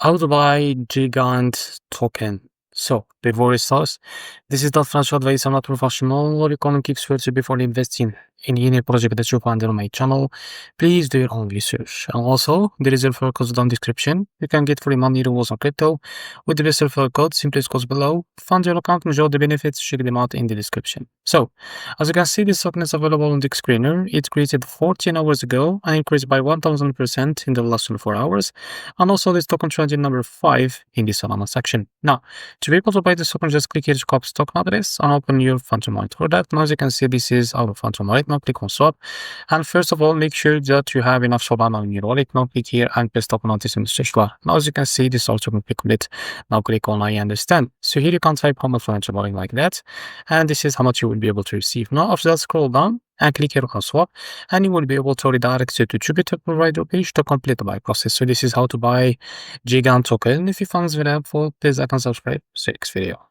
How to buy Gigant token. So, before we start, this is not financial advice. I'm not professional or economic expert before investing in any project that you find on my channel. Please do your own research. And also, there is a referral code down description. You can get free money rewards on crypto with the best referral code. Simply goes below. Fund your account, enjoy the benefits. Check them out in the description. So, as you can see, this token is available on the screener. It created 14 hours ago and increased by 1000% in the last 24 hours. And also, this token trended number 5 in the Solana section. Now, to be able to buy this token, just click here to copy stock address and open your Phantom wallet. For that, now as you can see, this is our Phantom wallet. Now click on swap. And first of all, make sure that you have enough Solana in your wallet. Now click here and paste token on this in the search bar. Now as you can see, this also can click on it. Now click on I understand. So here you can type how much financial wallet like that. And this is how much you will be able to receive. Now after that, scroll down and click here on swap, and you will be able to redirect you to Jupiter provider page to complete the buy process. So this is how to buy Gigant token. If you found this very helpful, please like and subscribe. See you next video.